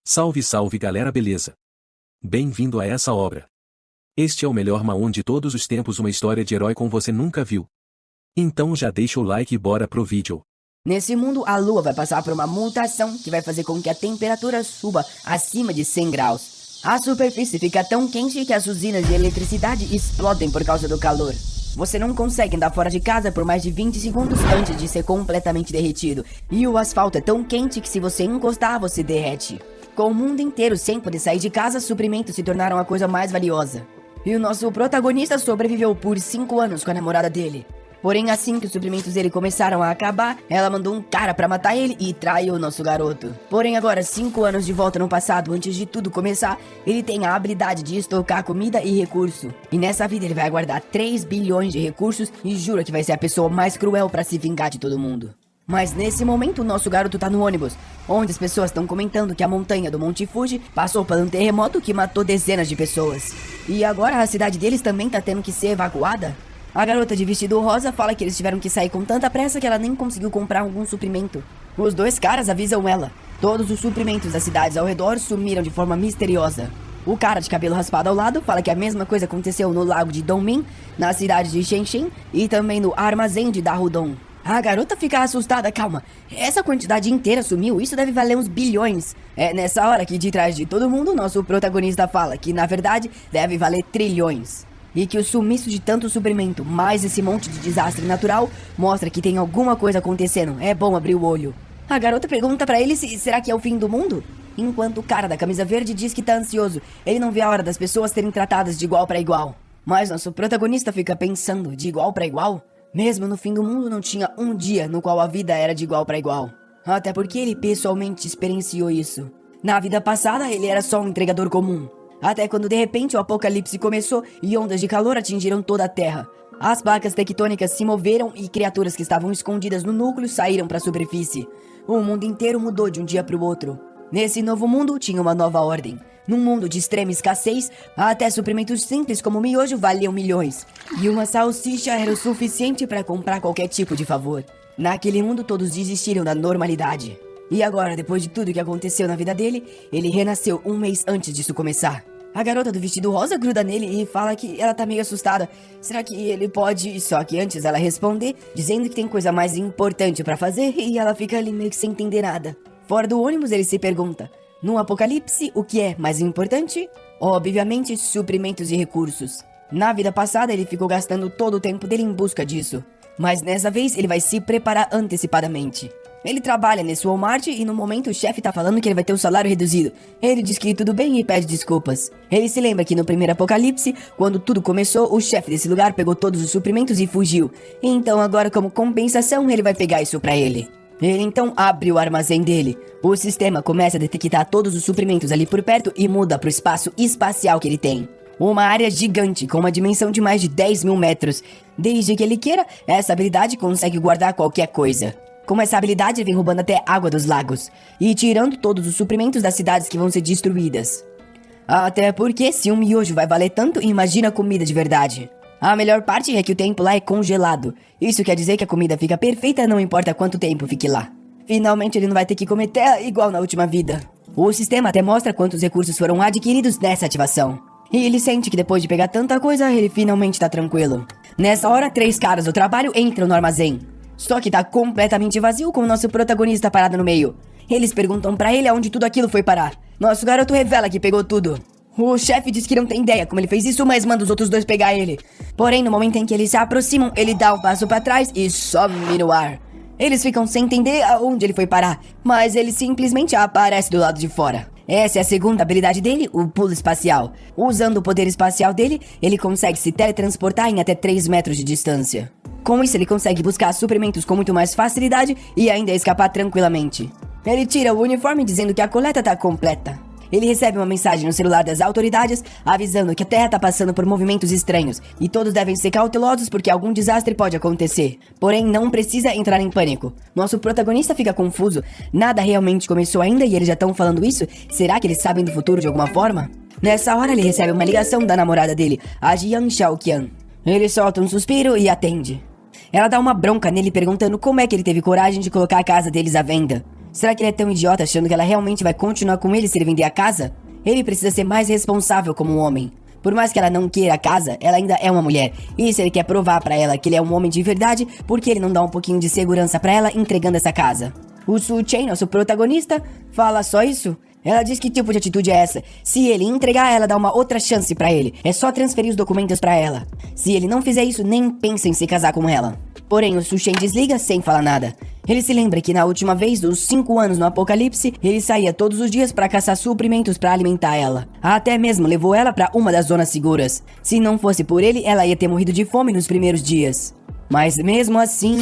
Salve salve galera, beleza? Bem-vindo a essa obra. Este é o melhor Maon de todos os tempos, uma história de herói como você nunca viu. Então já deixa o like e bora pro vídeo. Nesse mundo, a Lua vai passar por uma mutação que vai fazer com que a temperatura suba acima de 100 graus. A superfície fica tão quente que as usinas de eletricidade explodem por causa do calor. Você não consegue andar fora de casa por mais de 20 segundos antes de ser completamente derretido. E o asfalto é tão quente que se você encostar, você derrete. Com o mundo inteiro sem poder sair de casa, suprimentos se tornaram a coisa mais valiosa. E o nosso protagonista sobreviveu por 5 anos com a namorada dele. Porém, assim que os suprimentos dele começaram a acabar, ela mandou um cara pra matar ele e traiu o nosso garoto. Porém, agora, 5 anos de volta no passado, antes de tudo começar, ele tem a habilidade de estocar comida e recurso. E nessa vida ele vai guardar 3 bilhões de recursos e jura que vai ser a pessoa mais cruel pra se vingar de todo mundo. Mas nesse momento, o nosso garoto tá no ônibus, onde as pessoas estão comentando que a montanha do Monte Fuji passou por um terremoto que matou dezenas de pessoas. E agora a cidade deles também tá tendo que ser evacuada? A garota de vestido rosa fala que eles tiveram que sair com tanta pressa que ela nem conseguiu comprar algum suprimento. Os dois caras avisam ela. Todos os suprimentos das cidades ao redor sumiram de forma misteriosa. O cara de cabelo raspado ao lado fala que a mesma coisa aconteceu no lago de Dongmin, na cidade de Shenzhen e também no armazém de Darudong. A garota fica assustada. Calma, essa quantidade inteira sumiu? Isso deve valer uns bilhões. É nessa hora que de trás de todo mundo, nosso protagonista fala que na verdade deve valer trilhões. E que o sumiço de tanto suprimento, mais esse monte de desastre natural, mostra que tem alguma coisa acontecendo. É bom abrir o olho. A garota pergunta pra ele se será que é o fim do mundo? Enquanto o cara da camisa verde diz que tá ansioso. Ele não vê a hora das pessoas serem tratadas de igual pra igual. Mas nosso protagonista fica pensando, de igual pra igual? Mesmo no fim do mundo não tinha um dia no qual a vida era de igual pra igual. Até porque ele pessoalmente experienciou isso. Na vida passada ele era só um entregador comum. Até quando de repente o apocalipse começou e ondas de calor atingiram toda a Terra. As placas tectônicas se moveram e criaturas que estavam escondidas no núcleo saíram para a superfície. O mundo inteiro mudou de um dia para o outro. Nesse novo mundo tinha uma nova ordem. Num mundo de extrema escassez, até suprimentos simples como miojo valiam milhões. E uma salsicha era o suficiente para comprar qualquer tipo de favor. Naquele mundo todos desistiram da normalidade. E agora, depois de tudo que aconteceu na vida dele, ele renasceu um mês antes disso começar. A garota do vestido rosa gruda nele e fala que ela tá meio assustada. Será que ele pode... Só que antes ela responde, dizendo que tem coisa mais importante pra fazer, e ela fica ali meio que sem entender nada. Fora do ônibus ele se pergunta, no apocalipse, o que é mais importante? Obviamente, suprimentos e recursos. Na vida passada ele ficou gastando todo o tempo dele em busca disso. Mas nessa vez ele vai se preparar antecipadamente. Ele trabalha nesse Walmart e no momento o chefe tá falando que ele vai ter o salário reduzido. Ele diz que tudo bem e pede desculpas. Ele se lembra que no primeiro apocalipse, quando tudo começou, o chefe desse lugar pegou todos os suprimentos e fugiu. Então agora, como compensação, ele vai pegar isso pra ele. Ele então abre o armazém dele. O sistema começa a detectar todos os suprimentos ali por perto e muda pro espaço espacial que ele tem. Uma área gigante com uma dimensão de mais de 10 mil metros. Desde que ele queira, essa habilidade consegue guardar qualquer coisa. Com essa habilidade, ele vem roubando até água dos lagos e tirando todos os suprimentos das cidades que vão ser destruídas. Até porque, se um miojo vai valer tanto, imagina comida de verdade. A melhor parte é que o tempo lá é congelado. Isso quer dizer que a comida fica perfeita, não importa quanto tempo fique lá. Finalmente, ele não vai ter que comer terra igual na última vida. O sistema até mostra quantos recursos foram adquiridos nessa ativação. E ele sente que depois de pegar tanta coisa, ele finalmente tá tranquilo. Nessa hora, 3 caras do trabalho entram no armazém. Só que tá completamente vazio com o nosso protagonista parado no meio. Eles perguntam pra ele aonde tudo aquilo foi parar. Nosso garoto revela que pegou tudo. O chefe diz que não tem ideia como ele fez isso, mas manda os outros dois pegar ele. Porém, no momento em que eles se aproximam, ele dá um passo pra trás e some no ar. Eles ficam sem entender aonde ele foi parar, mas ele simplesmente aparece do lado de fora. Essa é a segunda habilidade dele, o pulo espacial. Usando o poder espacial dele, ele consegue se teletransportar em até 3 metros de distância. Com isso, ele consegue buscar suprimentos com muito mais facilidade e ainda escapar tranquilamente. Ele tira o uniforme dizendo que a coleta tá completa. Ele recebe uma mensagem no celular das autoridades avisando que a Terra tá passando por movimentos estranhos e todos devem ser cautelosos porque algum desastre pode acontecer. Porém, não precisa entrar em pânico. Nosso protagonista fica confuso. Nada realmente começou ainda e eles já estão falando isso? Será que eles sabem do futuro de alguma forma? Nessa hora, ele recebe uma ligação da namorada dele, a Jiang Xiaoqian. Ele solta um suspiro e atende. Ela dá uma bronca nele perguntando como é que ele teve coragem de colocar a casa deles à venda. Será que ele é tão idiota achando que ela realmente vai continuar com ele se ele vender a casa? Ele precisa ser mais responsável como um homem. Por mais que ela não queira a casa, ela ainda é uma mulher. E se ele quer provar pra ela que ele é um homem de verdade, por que ele não dá um pouquinho de segurança pra ela entregando essa casa? O Su Chen, nosso protagonista, fala só isso? Ela diz que tipo de atitude é essa? Se ele entregar, ela dá uma outra chance pra ele. É só transferir os documentos pra ela. Se ele não fizer isso, nem pensa em se casar com ela. Porém, o Su Chen desliga sem falar nada. Ele se lembra que na última vez, dos 5 anos no apocalipse, ele saía todos os dias pra caçar suprimentos pra alimentar ela. Até mesmo levou ela pra uma das zonas seguras. Se não fosse por ele, ela ia ter morrido de fome nos primeiros dias. Mas mesmo assim...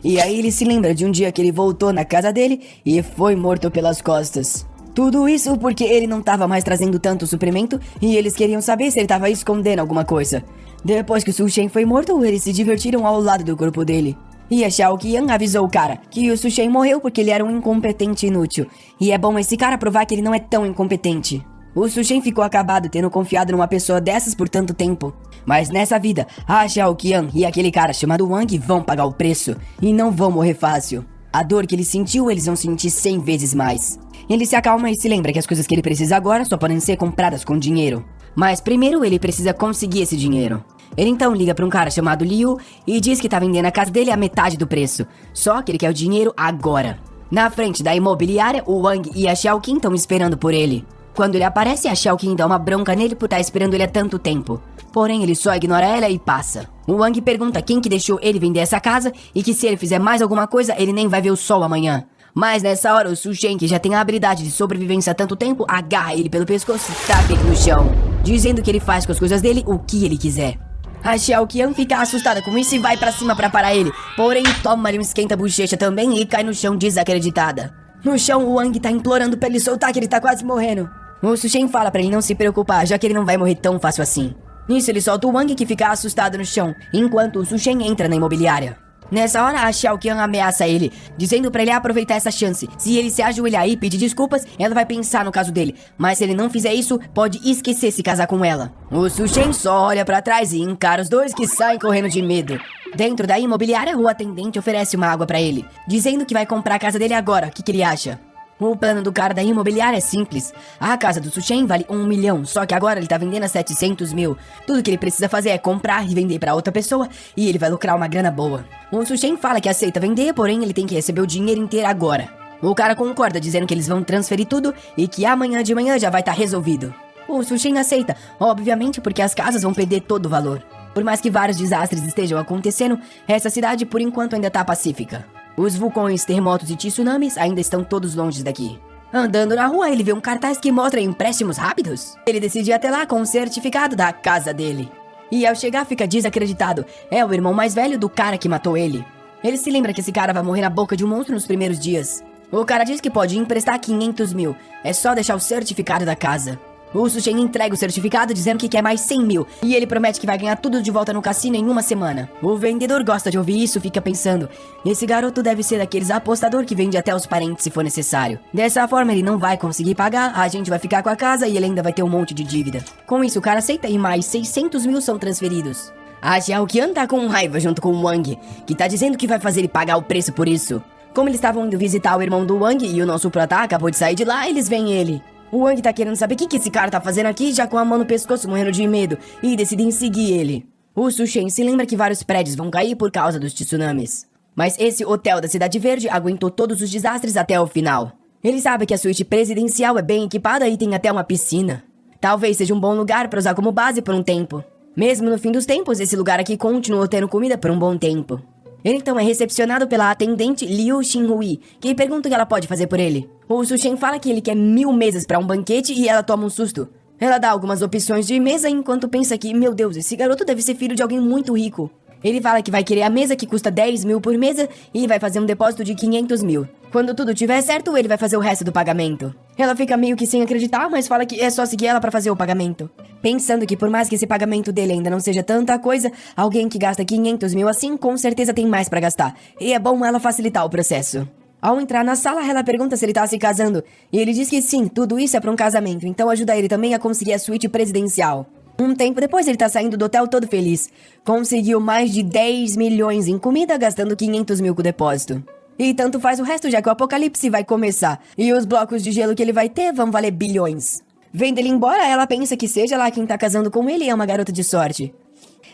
E aí ele se lembra de um dia que ele voltou na casa dele e foi morto pelas costas. Tudo isso porque ele não estava mais trazendo tanto suprimento e eles queriam saber se ele estava escondendo alguma coisa. Depois que o Su Chen foi morto, eles se divertiram ao lado do corpo dele. E a Xiao Qian avisou o cara que o Su Chen morreu porque ele era um incompetente inútil. E é bom esse cara provar que ele não é tão incompetente. O Su Chen ficou acabado tendo confiado numa pessoa dessas por tanto tempo. Mas nessa vida, a Xiao Qian e aquele cara chamado Wang vão pagar o preço. E não vão morrer fácil. A dor que ele sentiu, eles vão sentir 100 vezes mais. Ele se acalma e se lembra que as coisas que ele precisa agora só podem ser compradas com dinheiro. Mas primeiro ele precisa conseguir esse dinheiro. Ele então liga para um cara chamado Liu e diz que tá vendendo a casa dele a metade do preço. Só que ele quer o dinheiro agora. Na frente da imobiliária, o Wang e a Xiao Qin estão esperando por ele. Quando ele aparece, a Xiao Qin dá uma bronca nele por estar esperando ele há tanto tempo. Porém, ele só ignora ela e passa. O Wang pergunta quem que deixou ele vender essa casa e que se ele fizer mais alguma coisa, ele nem vai ver o sol amanhã. Mas nessa hora, o Su Chen, que já tem a habilidade de sobrevivência há tanto tempo, agarra ele pelo pescoço e taca ele no chão, dizendo que ele faz com as coisas dele o que ele quiser. A Xiao Qian fica assustada com isso e vai pra cima pra parar ele. Porém, toma-lhe um esquenta-bochecha também e cai no chão desacreditada. No chão, o Wang tá implorando pra ele soltar que ele tá quase morrendo. O Su Chen fala pra ele não se preocupar, já que ele não vai morrer tão fácil assim. Nisso, ele solta o Wang, que fica assustado no chão, enquanto o Su Chen entra na imobiliária. Nessa hora, a Xiao Qian ameaça ele, dizendo pra ele aproveitar essa chance. Se ele se ajoelhar e pedir desculpas, ela vai pensar no caso dele. Mas se ele não fizer isso, pode esquecer se casar com ela. O Su Chen só olha pra trás e encara os dois, que saem correndo de medo. Dentro da imobiliária, o atendente oferece uma água pra ele, dizendo que vai comprar a casa dele agora. O que ele acha? O plano do cara da imobiliária é simples. A casa do Su Chen vale 1 milhão, só que agora ele tá vendendo a 700 mil. Tudo que ele precisa fazer é comprar e vender pra outra pessoa e ele vai lucrar uma grana boa. O Su Chen fala que aceita vender, porém ele tem que receber o dinheiro inteiro agora. O cara concorda, dizendo que eles vão transferir tudo e que amanhã de manhã já vai estar resolvido. O Su Chen aceita, obviamente porque as casas vão perder todo o valor. Por mais que vários desastres estejam acontecendo, essa cidade por enquanto ainda tá pacífica. Os vulcões, terremotos e tsunamis ainda estão todos longe daqui. Andando na rua, ele vê um cartaz que mostra empréstimos rápidos. Ele decide ir até lá com o certificado da casa dele. E ao chegar, fica desacreditado. É o irmão mais velho do cara que matou ele. Ele se lembra que esse cara vai morrer na boca de um monstro nos primeiros dias. O cara diz que pode emprestar 500 mil. É só deixar o certificado da casa. O Su Chen entrega o certificado dizendo que quer mais 100 mil e ele promete que vai ganhar tudo de volta no cassino em uma semana. O vendedor gosta de ouvir isso e fica pensando: esse garoto deve ser daqueles apostador que vende até os parentes se for necessário. Dessa forma ele não vai conseguir pagar, a gente vai ficar com a casa e ele ainda vai ter um monte de dívida. Com isso o cara aceita e mais 600 mil são transferidos. A Xiao Qian tá com raiva junto com o Wang, que tá dizendo que vai fazer ele pagar o preço por isso. Como eles estavam indo visitar o irmão do Wang e o nosso prota acabou de sair de lá, eles veem ele. O Wang tá querendo saber o que esse cara tá fazendo aqui, já com a mão no pescoço, morrendo de medo, e decidem seguir ele. O Su Chen se lembra que vários prédios vão cair por causa dos tsunamis. Mas esse hotel da Cidade Verde aguentou todos os desastres até o final. Ele sabe que a suíte presidencial é bem equipada e tem até uma piscina. Talvez seja um bom lugar para usar como base por um tempo. Mesmo no fim dos tempos, esse lugar aqui continuou tendo comida por um bom tempo. Ele então é recepcionado pela atendente Liu Xinhui, que pergunta o que ela pode fazer por ele. O Su Chen fala que ele quer 1000 mesas para um banquete e ela toma um susto. Ela dá algumas opções de mesa enquanto pensa que, meu Deus, esse garoto deve ser filho de alguém muito rico. Ele fala que vai querer a mesa que custa 10 mil por mesa e vai fazer um depósito de 500 mil. Quando tudo tiver certo, ele vai fazer o resto do pagamento. Ela fica meio que sem acreditar, mas fala que é só seguir ela pra fazer o pagamento. Pensando que por mais que esse pagamento dele ainda não seja tanta coisa, alguém que gasta 500 mil assim com certeza tem mais pra gastar. E é bom ela facilitar o processo. Ao entrar na sala, ela pergunta se ele tá se casando. E ele diz que sim, tudo isso é pra um casamento, então ajuda ele também a conseguir a suíte presidencial. Um tempo depois, ele tá saindo do hotel todo feliz. Conseguiu mais de 10 milhões em comida, gastando 500 mil com o depósito. E tanto faz o resto, já que o apocalipse vai começar. E os blocos de gelo que ele vai ter vão valer bilhões. Vendo ele embora, ela pensa que seja lá quem tá casando com ele é uma garota de sorte.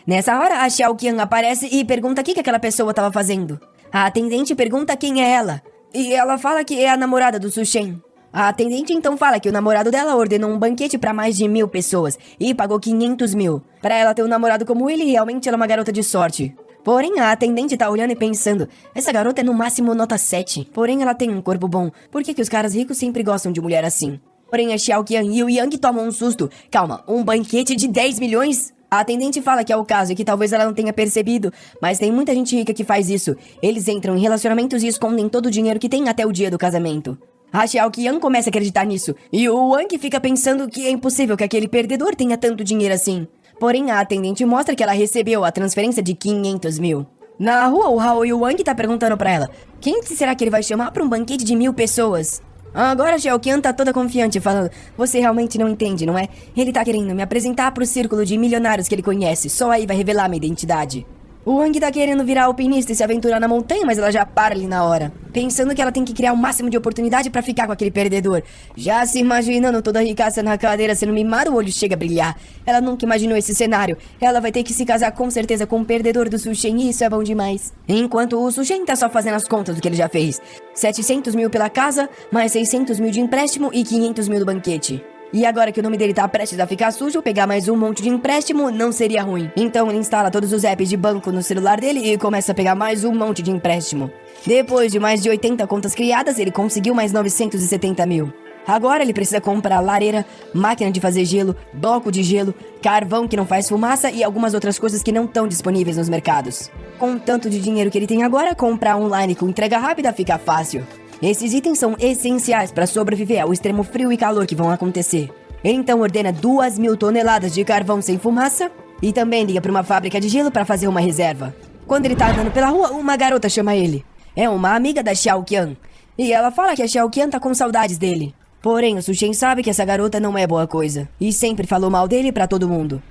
Nessa hora, a Xiao Qian aparece e pergunta o que aquela pessoa tava fazendo. A atendente pergunta quem é ela. E ela fala que é a namorada do Su Shen. A atendente então fala que o namorado dela ordenou um banquete pra mais de 1.000 pessoas e pagou 500 mil. Pra ela ter um namorado como ele, realmente ela é uma garota de sorte. Porém, a atendente tá olhando e pensando, essa garota é no máximo nota 7. Porém, ela tem um corpo bom. Por que os caras ricos sempre gostam de mulher assim? Porém, a Xiao Qian e o Yang tomam um susto. Calma, um banquete de 10 milhões? A atendente fala que é o caso e que talvez ela não tenha percebido, mas tem muita gente rica que faz isso. Eles entram em relacionamentos e escondem todo o dinheiro que tem até o dia do casamento. A Xiao Qian começa a acreditar nisso, e o Wang fica pensando que é impossível que aquele perdedor tenha tanto dinheiro assim. Porém, a atendente mostra que ela recebeu a transferência de 500 mil. Na rua, o Hao e o Wang tá perguntando pra ela, quem será que ele vai chamar pra um banquete de 1.000 pessoas? Agora a Xiao Qian tá toda confiante, falando, você realmente não entende, não é? Ele tá querendo me apresentar pro círculo de milionários que ele conhece, só aí vai revelar minha identidade. O Wang tá querendo virar alpinista e se aventurar na montanha, mas ela já para ali na hora, pensando que ela tem que criar o máximo de oportunidade pra ficar com aquele perdedor. Já se imaginando toda a ricaça na cadeira sendo mimada, o olho chega a brilhar. Ela nunca imaginou esse cenário. Ela vai ter que se casar com certeza com o perdedor do Su Shen e isso é bom demais. Enquanto o Su Shen tá só fazendo as contas do que ele já fez. 700 mil pela casa, mais 600 mil de empréstimo e 500 mil do banquete. E agora que o nome dele tá prestes a ficar sujo, pegar mais um monte de empréstimo não seria ruim. Então ele instala todos os apps de banco no celular dele e começa a pegar mais um monte de empréstimo. Depois de mais de 80 contas criadas, ele conseguiu mais 970 mil. Agora ele precisa comprar lareira, máquina de fazer gelo, bloco de gelo, carvão que não faz fumaça e algumas outras coisas que não estão disponíveis nos mercados. Com tanto de dinheiro que ele tem agora, comprar online com entrega rápida fica fácil. Esses itens são essenciais para sobreviver ao extremo frio e calor que vão acontecer. Ele então ordena 2.000 toneladas de carvão sem fumaça e também liga para uma fábrica de gelo para fazer uma reserva. Quando ele tá andando pela rua, uma garota chama ele. É uma amiga da Xiao Qian. E ela fala que a Xiao Qian tá com saudades dele. Porém, o Su Shen sabe que essa garota não é boa coisa e sempre falou mal dele para todo mundo.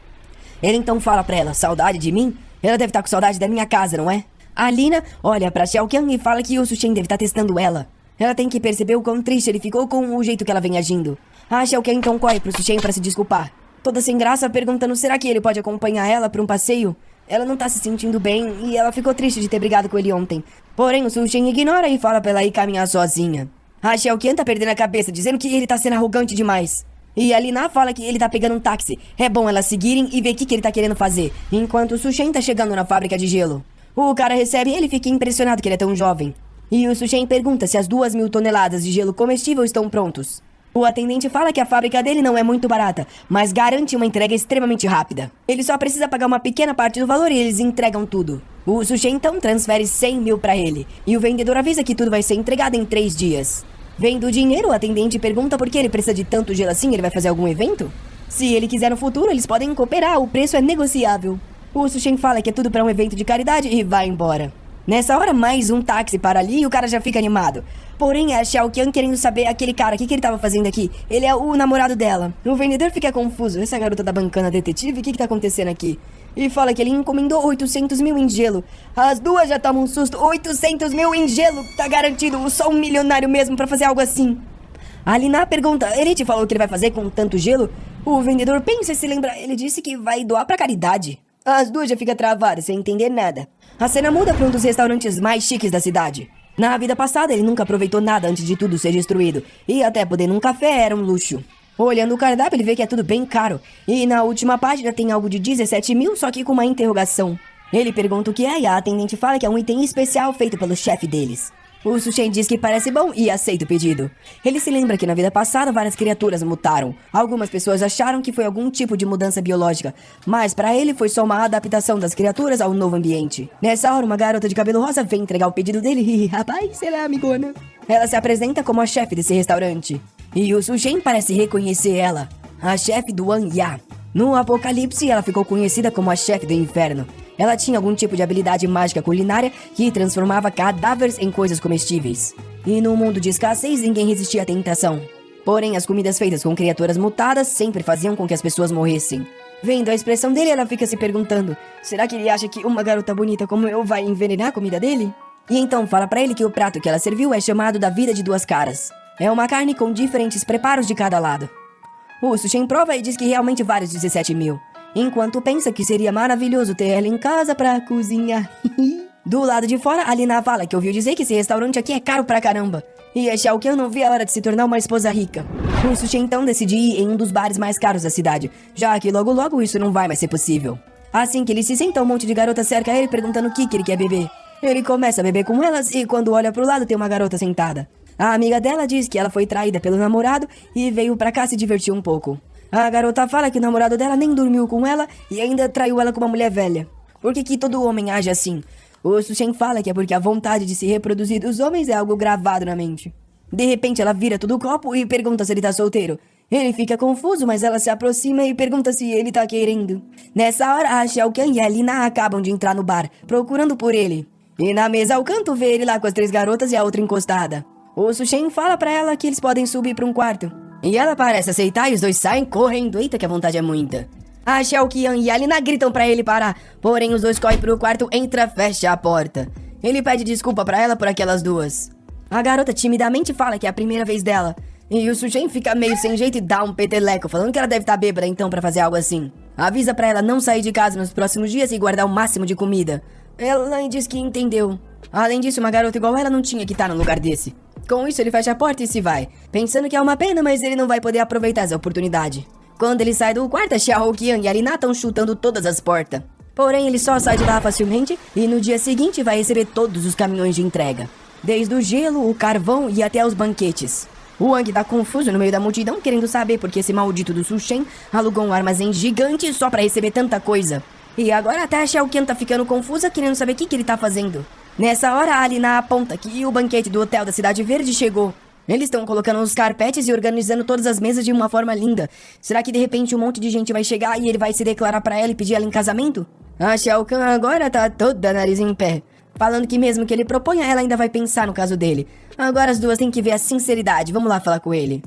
Ele então fala pra ela, saudade de mim? Ela deve estar com saudade da minha casa, não é? A Lina olha pra Xiao Qian e fala que o Su Shen deve estar testando ela. Ela tem que perceber o quão triste ele ficou com o jeito que ela vem agindo. A Xiao Qian então corre pro Su Shen pra se desculpar. Toda sem graça, perguntando será que ele pode acompanhar ela pra um passeio? Ela não tá se sentindo bem e ela ficou triste de ter brigado com ele ontem. Porém, o Su Shen ignora e fala pra ela ir caminhar sozinha. A Xiao Qian tá perdendo a cabeça, dizendo que ele tá sendo arrogante demais. E a Lina fala que ele tá pegando um táxi. É bom elas seguirem e ver o que ele tá querendo fazer, enquanto o Su Shen tá chegando na fábrica de gelo. O cara recebe ele e fica impressionado que ele é tão jovem. E o Su Shen pergunta se as 2.000 toneladas de gelo comestível estão prontos. O atendente fala que a fábrica dele não é muito barata, mas garante uma entrega extremamente rápida. Ele só precisa pagar uma pequena parte do valor e eles entregam tudo. O Su Shen então transfere 100 mil pra ele, e o vendedor avisa que tudo vai ser entregado em 3 dias. Vendo o dinheiro, o atendente pergunta por que ele precisa de tanto gelo assim, ele vai fazer algum evento? Se ele quiser no futuro, eles podem cooperar, o preço é negociável. O Su Shen fala que é tudo pra um evento de caridade e vai embora. Nessa hora, mais um táxi para ali e o cara já fica animado. Porém, a Xiao Qian querendo saber aquele cara, o que ele tava fazendo aqui? Ele é o namorado dela. O vendedor fica confuso. Essa garota tá bancando a detetive? O que tá acontecendo aqui? E fala que ele encomendou 800 mil em gelo. As duas já tomam um susto. 800 mil em gelo! Tá garantido, só um milionário mesmo pra fazer algo assim. A Lina pergunta, ele te falou o que ele vai fazer com tanto gelo? O vendedor pensa e se lembra, ele disse que vai doar pra caridade. As duas já ficam travadas, sem entender nada. A cena muda para um dos restaurantes mais chiques da cidade. Na vida passada, ele nunca aproveitou nada antes de tudo ser destruído. E até poder num café era um luxo. Olhando o cardápio, ele vê que é tudo bem caro. E na última página tem algo de 17 mil, só que com uma interrogação. Ele pergunta o que é e a atendente fala que é um item especial feito pelo chefe deles. O Su Shen diz que parece bom e aceita o pedido. Ele se lembra que na vida passada várias criaturas mutaram. Algumas pessoas acharam que foi algum tipo de mudança biológica, mas para ele foi só uma adaptação das criaturas ao novo ambiente. Nessa hora, uma garota de cabelo rosa vem entregar o pedido dele e, rapaz, sei lá, amigona. Ela se apresenta como a chefe desse restaurante. E o Su Shen parece reconhecer ela, a chefe do Wang Ya. No Apocalipse, ela ficou conhecida como a chefe do inferno. Ela tinha algum tipo de habilidade mágica culinária que transformava cadáveres em coisas comestíveis. E no mundo de escassez, ninguém resistia à tentação. Porém, as comidas feitas com criaturas mutadas sempre faziam com que as pessoas morressem. Vendo a expressão dele, ela fica se perguntando, será que ele acha que uma garota bonita como eu vai envenenar a comida dele? E então fala pra ele que o prato que ela serviu é chamado da vida de duas caras. É uma carne com diferentes preparos de cada lado. O Sushen prova e diz que realmente vale os 17 mil. Enquanto pensa que seria maravilhoso ter ela em casa pra cozinhar. Do lado de fora, a Lina fala que ouviu dizer que esse restaurante aqui é caro pra caramba. E a Xiaoqian não vê a hora de se tornar uma esposa rica. O Sushen então decide ir em um dos bares mais caros da cidade, já que logo logo isso não vai mais ser possível. Assim que ele se senta, um monte de garota cerca ele perguntando o que ele quer beber. Ele começa a beber com elas e quando olha pro lado tem uma garota sentada. A amiga dela diz que ela foi traída pelo namorado e veio pra cá se divertir um pouco. A garota fala que o namorado dela nem dormiu com ela e ainda traiu ela com uma mulher velha. Por que todo homem age assim? O Sushen fala que é porque a vontade de se reproduzir dos homens é algo gravado na mente. De repente ela vira todo o copo e pergunta se ele tá solteiro. Ele fica confuso, mas ela se aproxima e pergunta se ele tá querendo. Nessa hora, a Xiaoqian e a Lina acabam de entrar no bar, procurando por ele. E na mesa ao canto vê ele lá com as 3 garotas e a outra encostada. O Sushen fala pra ela que eles podem subir pra um quarto. E ela parece aceitar e os dois saem correndo. Eita que a vontade é muita. A Xiaoqian e a Lina gritam pra ele parar. Porém os dois correm pro quarto, entra, fecha a porta. Ele pede desculpa pra ela por aquelas duas. A garota timidamente fala que é a primeira vez dela. E o Sushen fica meio sem jeito e dá um peteleco, falando que ela deve estar bêbada então pra fazer algo assim. Avisa pra ela não sair de casa nos próximos dias e guardar o máximo de comida. Ela diz que entendeu. Além disso, uma garota igual ela não tinha que estar num lugar desse. Com isso, ele fecha a porta e se vai, pensando que é uma pena, mas ele não vai poder aproveitar essa oportunidade. Quando ele sai do quarto, a Xiaoqian e a Lina estão chutando todas as portas. Porém, ele só sai de lá facilmente e no dia seguinte vai receber todos os caminhões de entrega. Desde o gelo, o carvão e até os banquetes. O Wang tá confuso no meio da multidão, querendo saber porque esse maldito do Sushen alugou um armazém gigante só pra receber tanta coisa. E agora até a Xiaoqian tá ficando confusa, querendo saber o que ele tá fazendo. Nessa hora, a Lina aponta que o banquete do hotel da Cidade Verde chegou. Eles estão colocando os carpetes e organizando todas as mesas de uma forma linda. Será que de repente um monte de gente vai chegar e ele vai se declarar pra ela e pedir ela em casamento? A Xiaoqian agora tá toda nariz em pé, falando que mesmo que ele proponha, ela ainda vai pensar no caso dele. Agora as duas têm que ver a sinceridade, vamos lá falar com ele.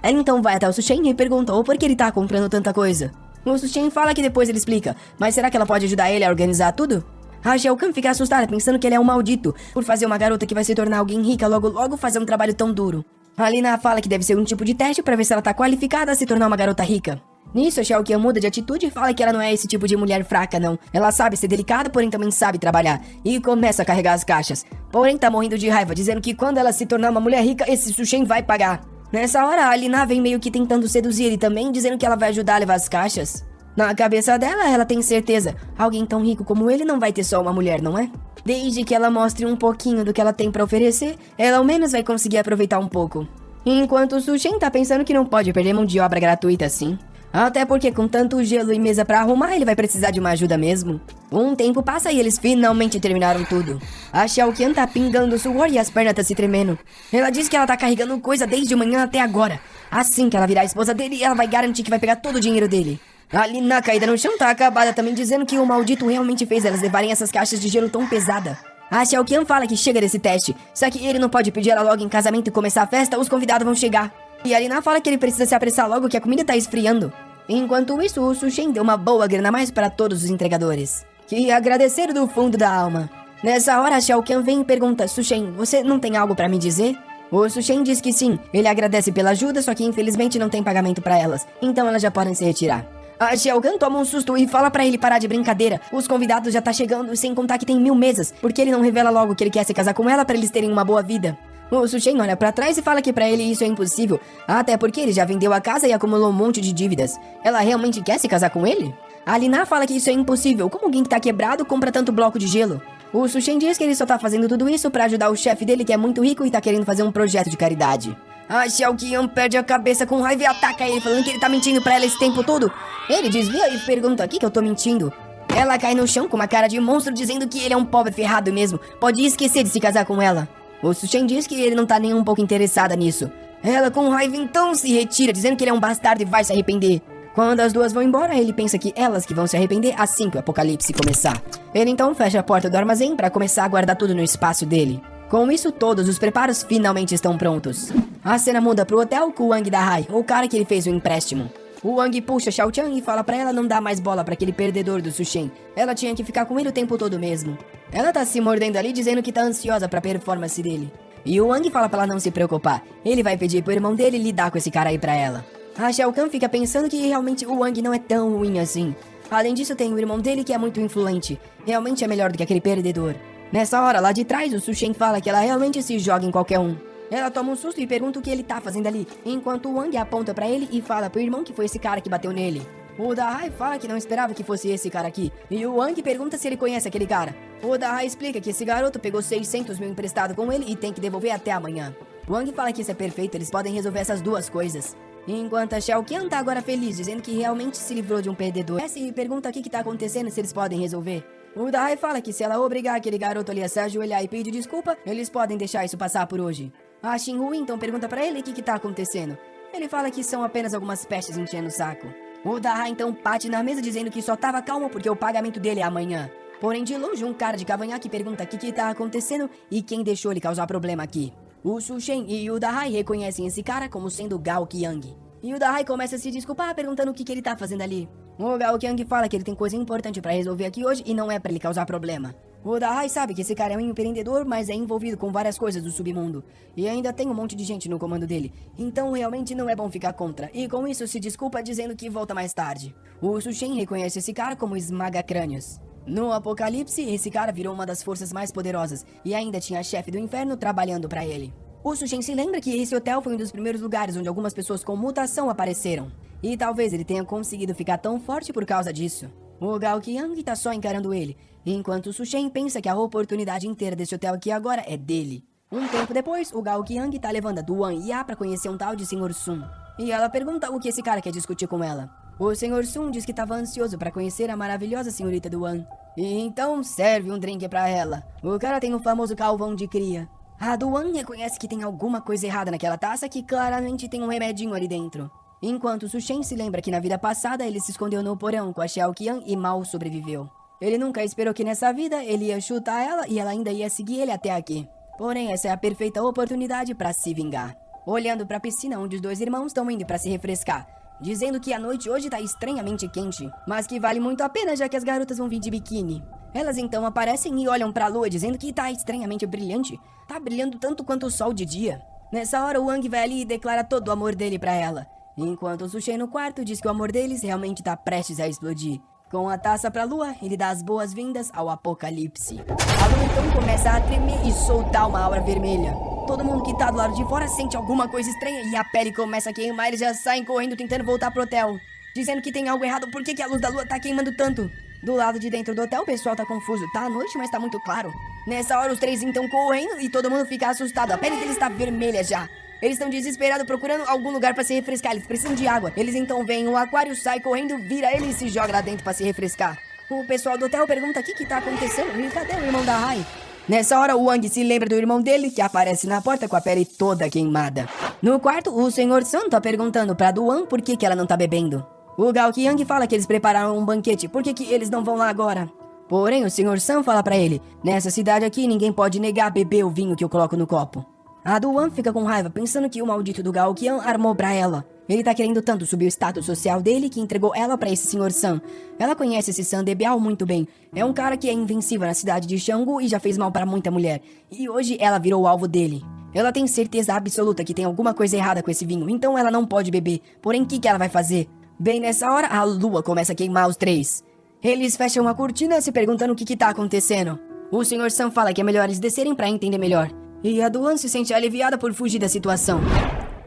Ela então vai até o Sushen e pergunta por que ele tá comprando tanta coisa. O Sushen fala que depois ele explica, mas será que ela pode ajudar ele a organizar tudo? A Xiaoqian fica assustada pensando que ele é um maldito por fazer uma garota que vai se tornar alguém rica logo logo fazer um trabalho tão duro. A Lina fala que deve ser um tipo de teste pra ver se ela tá qualificada a se tornar uma garota rica. Nisso, a Xiaoqian muda de atitude e fala que ela não é esse tipo de mulher fraca, não. Ela sabe ser delicada, porém também sabe trabalhar. E começa a carregar as caixas. Porém, tá morrendo de raiva, dizendo que quando ela se tornar uma mulher rica, esse Sushen vai pagar. Nessa hora, a Lina vem meio que tentando seduzir ele também, dizendo que ela vai ajudar a levar as caixas. Na cabeça dela, ela tem certeza. Alguém tão rico como ele não vai ter só uma mulher, não é? Desde que ela mostre um pouquinho do que ela tem pra oferecer, ela ao menos vai conseguir aproveitar um pouco. Enquanto o Sushen tá pensando que não pode perder mão de obra gratuita assim. Até porque com tanto gelo e mesa pra arrumar, ele vai precisar de uma ajuda mesmo. Um tempo passa e eles finalmente terminaram tudo. A Xiaoqian tá pingando suor e as pernas tá se tremendo. Ela diz que ela tá carregando coisa desde manhã até agora. Assim que ela virar a esposa dele, ela vai garantir que vai pegar todo o dinheiro dele. A Lina, caída no chão, tá acabada também, dizendo que o maldito realmente fez elas levarem essas caixas de gelo tão pesada. A Xiaoqian fala que chega desse teste, só que ele não pode pedir ela logo em casamento e começar a festa, os convidados vão chegar. E a Lina fala que ele precisa se apressar logo que a comida tá esfriando. Enquanto isso, o Sushen deu uma boa grana a mais para todos os entregadores, que agradeceram do fundo da alma. Nessa hora, a Xiaoqian vem e pergunta, Sushen, você não tem algo pra me dizer? O Sushen diz que sim, ele agradece pela ajuda, só que infelizmente não tem pagamento pra elas, então elas já podem se retirar. A Xiaoqian toma um susto e fala pra ele parar de brincadeira. Os convidados já tá chegando, sem contar que tem 1000 mesas, porque ele não revela logo que ele quer se casar com ela pra eles terem uma boa vida. O Sushen olha pra trás e fala que pra ele isso é impossível, até porque ele já vendeu a casa e acumulou um monte de dívidas. Ela realmente quer se casar com ele? A Lina fala que isso é impossível, como alguém que tá quebrado compra tanto bloco de gelo? O Sushen diz que ele só tá fazendo tudo isso pra ajudar o chefe dele que é muito rico e tá querendo fazer um projeto de caridade. A Xiaoqian perde a cabeça com raiva e ataca ele, falando que ele tá mentindo pra ela esse tempo todo. Ele desvia e pergunta aqui que eu tô mentindo. Ela cai no chão com uma cara de monstro, dizendo que ele é um pobre ferrado mesmo, pode esquecer de se casar com ela. O Sushen diz que ele não tá nem um pouco interessada nisso. Ela com raiva então se retira, dizendo que ele é um bastardo e vai se arrepender. Quando as duas vão embora, ele pensa que elas que vão se arrepender assim que o apocalipse começar. Ele então fecha a porta do armazém pra começar a guardar tudo no espaço dele. Com isso, todos os preparos finalmente estão prontos. A cena muda pro hotel com o Wang da Hai, o cara que ele fez o empréstimo. O Wang puxa Xiaoqian e fala pra ela não dar mais bola pra aquele perdedor do Sushen. Ela tinha que ficar com ele o tempo todo mesmo. Ela tá se mordendo ali dizendo que tá ansiosa pra performance dele. E o Wang fala pra ela não se preocupar. Ele vai pedir pro irmão dele lidar com esse cara aí pra ela. A Shao Kahn fica pensando que realmente o Wang não é tão ruim assim. Além disso, tem o irmão dele que é muito influente. Realmente é melhor do que aquele perdedor. Nessa hora, lá de trás, o Su Shen fala que ela realmente se joga em qualquer um. Ela toma um susto e pergunta o que ele tá fazendo ali, enquanto o Wang aponta pra ele e fala pro irmão que foi esse cara que bateu nele. O Dahai fala que não esperava que fosse esse cara aqui, e o Wang pergunta se ele conhece aquele cara. O Dahai explica que esse garoto pegou 600 mil emprestado com ele e tem que devolver até amanhã. O Wang fala que isso é perfeito, eles podem resolver essas duas coisas. Enquanto a Shao Kahn tá agora feliz, dizendo que realmente se livrou de um perdedor. E pergunta o que tá acontecendo, se eles podem resolver. O Dahai fala que se ela obrigar aquele garoto ali a se ajoelhar e pedir desculpa, eles podem deixar isso passar por hoje. A Xinhu então pergunta pra ele o que tá acontecendo. Ele fala que são apenas algumas pestes enchendo o saco. O Dahai então bate na mesa dizendo que só tava calmo porque o pagamento dele é amanhã. Porém, de longe, um cara de cavanhaque pergunta o que tá acontecendo e quem deixou ele causar problema aqui. O Su Shen e o Dahai reconhecem esse cara como sendo Gao Qiang. E o Dahai começa a se desculpar perguntando o que ele tá fazendo ali. O Gao Qiang fala que ele tem coisa importante pra resolver aqui hoje e não é pra ele causar problema. O Dahai sabe que esse cara é um empreendedor, mas é envolvido com várias coisas do submundo. E ainda tem um monte de gente no comando dele. Então realmente não é bom ficar contra. E com isso se desculpa dizendo que volta mais tarde. O Su Shen reconhece esse cara como esmaga-crânios. No Apocalipse, esse cara virou uma das forças mais poderosas. E ainda tinha a chefe do inferno trabalhando pra ele. O Su Shen se lembra que esse hotel foi um dos primeiros lugares onde algumas pessoas com mutação apareceram. E talvez ele tenha conseguido ficar tão forte por causa disso. O Gao Qiang tá só encarando ele, enquanto o Su Shen pensa que a oportunidade inteira desse hotel aqui agora é dele. Um tempo depois, o Gao Qiang tá levando a Duan Ya pra conhecer um tal de Sr. Sun. E ela pergunta o que esse cara quer discutir com ela. O Sr. Sun diz que tava ansioso pra conhecer a maravilhosa senhorita Duan. E então serve um drink pra ela. O cara tem o famoso calvão de cria. A Duan reconhece que tem alguma coisa errada naquela taça que claramente tem um remedinho ali dentro. Enquanto Su Shen se lembra que na vida passada ele se escondeu no porão com a Shao Kahn e mal sobreviveu. Ele nunca esperou que nessa vida ele ia chutar ela e ela ainda ia seguir ele até aqui. Porém, essa é a perfeita oportunidade para se vingar. Olhando para a piscina onde os dois irmãos estão indo para se refrescar, dizendo que a noite hoje tá estranhamente quente, mas que vale muito a pena já que as garotas vão vir de biquíni. Elas então aparecem e olham para a lua dizendo que tá estranhamente brilhante. Tá brilhando tanto quanto o sol de dia. Nessa hora o Wang vai ali e declara todo o amor dele para ela. Enquanto o Su Shen no quarto diz que o amor deles realmente tá prestes a explodir. Com a taça pra lua, ele dá as boas-vindas ao apocalipse. A lua então começa a tremer e soltar uma aura vermelha. Todo mundo que tá do lado de fora sente alguma coisa estranha e a pele começa a queimar e eles já saem correndo tentando voltar pro hotel. Dizendo que tem algo errado, por que a luz da lua tá queimando tanto? Do lado de dentro do hotel o pessoal tá confuso, tá à noite mas tá muito claro. Nessa hora os três então correndo e todo mundo fica assustado, a pele deles tá vermelha já. Eles estão desesperados procurando algum lugar pra se refrescar, eles precisam de água. Eles então veem o aquário, sai correndo, vira ele e se joga lá dentro pra se refrescar. O pessoal do hotel pergunta o que tá acontecendo e cadê o irmão da Rai? Nessa hora o Wang se lembra do irmão dele que aparece na porta com a pele toda queimada. No quarto, o Sr. Sun tá perguntando pra Duan por que ela não tá bebendo. O Gao Qiang fala que eles prepararam um banquete, por que eles não vão lá agora? Porém o Sr. Sun fala pra ele, nessa cidade aqui ninguém pode negar beber o vinho que eu coloco no copo. A Duan fica com raiva, pensando que o maldito do Gao Qiang armou pra ela. Ele tá querendo tanto subir o status social dele que entregou ela pra esse Sr. Sun. Ela conhece esse Sun Debiao muito bem. É um cara que é invencível na cidade de Xianggu e já fez mal pra muita mulher. E hoje ela virou o alvo dele. Ela tem certeza absoluta que tem alguma coisa errada com esse vinho, então ela não pode beber. Porém, o que ela vai fazer? Bem nessa hora, a lua começa a queimar os três. Eles fecham a cortina se perguntando o que tá acontecendo. O Sr. Sun fala que é melhor eles descerem pra entender melhor. E a Duan se sente aliviada por fugir da situação.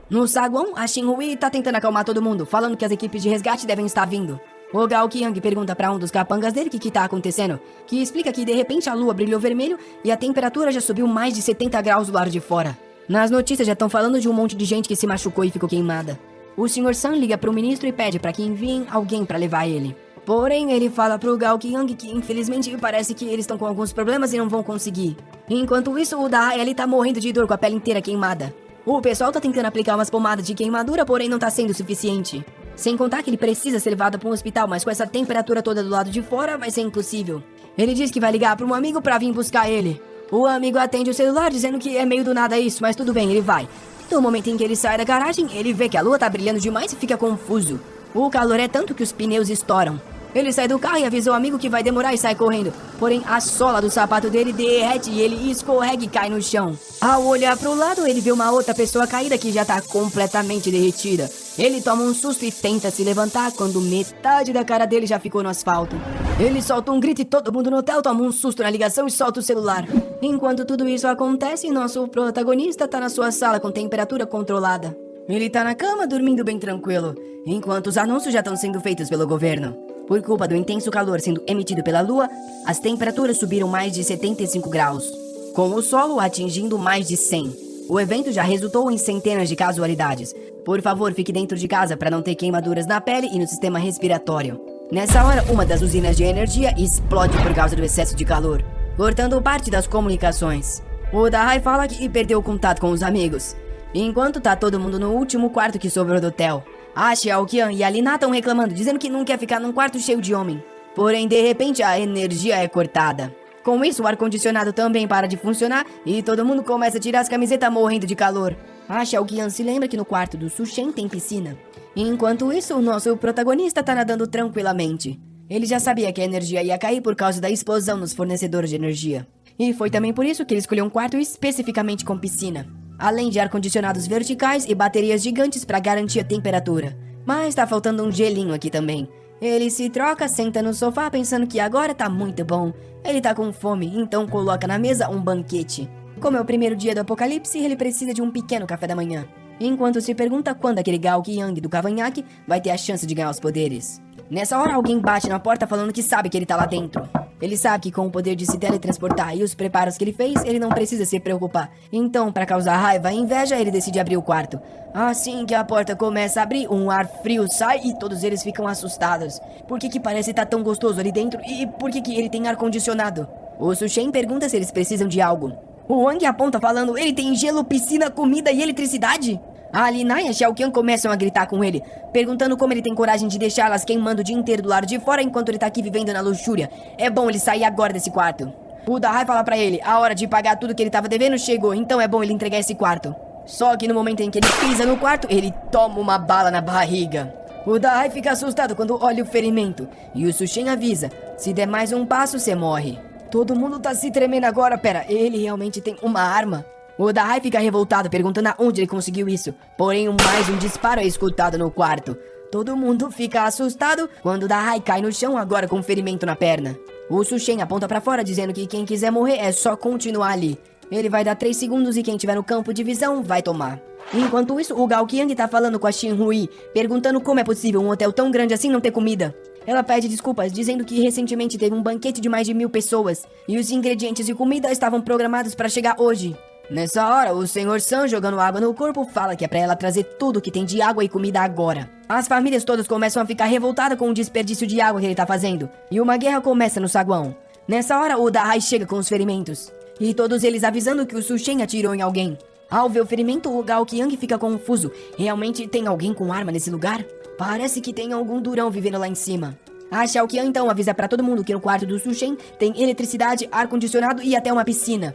No saguão, a Xinhui tá tentando acalmar todo mundo, falando que as equipes de resgate devem estar vindo. O Gao Qiang pergunta pra um dos capangas dele o que tá acontecendo, que explica que de repente a lua brilhou vermelho e a temperatura já subiu mais de 70 graus do lado de fora. Nas notícias já estão falando de um monte de gente que se machucou e ficou queimada. O Sr. Sun liga pro ministro e pede pra que enviem alguém pra levar ele. Porém, ele fala pro Gao Qiang que infelizmente parece que eles estão com alguns problemas e não vão conseguir. Enquanto isso, o Dahai ali tá morrendo de dor com a pele inteira queimada. O pessoal tá tentando aplicar umas pomadas de queimadura, porém não tá sendo suficiente. Sem contar que ele precisa ser levado para um hospital, mas com essa temperatura toda do lado de fora vai ser impossível. Ele diz que vai ligar para um amigo pra vir buscar ele. O amigo atende o celular dizendo que é meio do nada isso, mas tudo bem, ele vai. No momento em que ele sai da garagem, ele vê que a lua tá brilhando demais e fica confuso. O calor é tanto que os pneus estouram. Ele sai do carro e avisa o amigo que vai demorar e sai correndo. Porém, a sola do sapato dele derrete e ele escorrega e cai no chão. Ao olhar pro lado, ele vê uma outra pessoa caída que já tá completamente derretida. Ele toma um susto e tenta se levantar quando metade da cara dele já ficou no asfalto. Ele solta um grito e todo mundo no hotel toma um susto na ligação e solta o celular. Enquanto tudo isso acontece, nosso protagonista tá na sua sala com temperatura controlada. Ele tá na cama dormindo bem tranquilo, enquanto os anúncios já estão sendo feitos pelo governo. Por culpa do intenso calor sendo emitido pela lua, as temperaturas subiram mais de 75 graus, com o solo atingindo mais de 100. O evento já resultou em centenas de casualidades. Por favor, fique dentro de casa para não ter queimaduras na pele e no sistema respiratório. Nessa hora, uma das usinas de energia explode por causa do excesso de calor, cortando parte das comunicações. O Dahai fala que perdeu o contato com os amigos, enquanto tá todo mundo no último quarto que sobrou do hotel. A Xiaoqian e a Lina estão reclamando, dizendo que não quer ficar num quarto cheio de homem. Porém, de repente, a energia é cortada. Com isso, o ar-condicionado também para de funcionar e todo mundo começa a tirar as camisetas morrendo de calor. A Xiaoqian se lembra que no quarto do Su Shen tem piscina. Enquanto isso, o nosso protagonista tá nadando tranquilamente. Ele já sabia que a energia ia cair por causa da explosão nos fornecedores de energia. E foi também por isso que ele escolheu um quarto especificamente com piscina, além de ar-condicionados verticais e baterias gigantes para garantir a temperatura. Mas tá faltando um gelinho aqui também. Ele se troca, senta no sofá pensando que agora tá muito bom. Ele tá com fome, então coloca na mesa um banquete. Como é o primeiro dia do apocalipse, ele precisa de um pequeno café da manhã, enquanto se pergunta quando aquele Gao Qiang do cavanhaque vai ter a chance de ganhar os poderes. Nessa hora, alguém bate na porta falando que sabe que ele tá lá dentro. Ele sabe que com o poder de se teletransportar e os preparos que ele fez, ele não precisa se preocupar. Então, para causar raiva e inveja, ele decide abrir o quarto. Assim que a porta começa a abrir, um ar frio sai e todos eles ficam assustados. Por que parece estar tão gostoso ali dentro e por que ele tem ar-condicionado? O Su Shen pergunta se eles precisam de algo. O Wang aponta falando, ele tem gelo, piscina, comida e eletricidade? A Lina e a Xiaoqian começam a gritar com ele, perguntando como ele tem coragem de deixá-las queimando o dia inteiro do lado de fora enquanto ele tá aqui vivendo na luxúria. É bom ele sair agora desse quarto. O Dahai fala pra ele, a hora de pagar tudo que ele tava devendo chegou, então é bom ele entregar esse quarto. Só que no momento em que ele pisa no quarto, ele toma uma bala na barriga. O Dahai fica assustado quando olha o ferimento, e o Su Shen avisa, se der mais um passo, você morre. Todo mundo tá se tremendo agora, pera, ele realmente tem uma arma? O Dahai fica revoltado, perguntando aonde ele conseguiu isso. Porém, mais um disparo é escutado no quarto. Todo mundo fica assustado quando o Dahai cai no chão, agora com um ferimento na perna. O Su Shen aponta pra fora, dizendo que quem quiser morrer é só continuar ali. Ele vai dar 3 segundos e quem tiver no campo de visão vai tomar. Enquanto isso, o Gao Qiang tá falando com a Xin Hui, perguntando como é possível um hotel tão grande assim não ter comida. Ela pede desculpas, dizendo que recentemente teve um banquete de mais de 1000 pessoas, e os ingredientes de comida estavam programados para chegar hoje. Nessa hora, o Sr. Sun, jogando água no corpo, fala que é pra ela trazer tudo que tem de água e comida agora. As famílias todas começam a ficar revoltadas com o desperdício de água que ele tá fazendo, e uma guerra começa no saguão. Nessa hora, o Dahai chega com os ferimentos, e todos eles avisando que o Su Shen atirou em alguém. Ao ver o ferimento, o Gao Qiang fica confuso. Realmente tem alguém com arma nesse lugar? Parece que tem algum durão vivendo lá em cima. A Xiaoqian então avisa pra todo mundo que no quarto do Su Shen tem eletricidade, ar-condicionado e até uma piscina.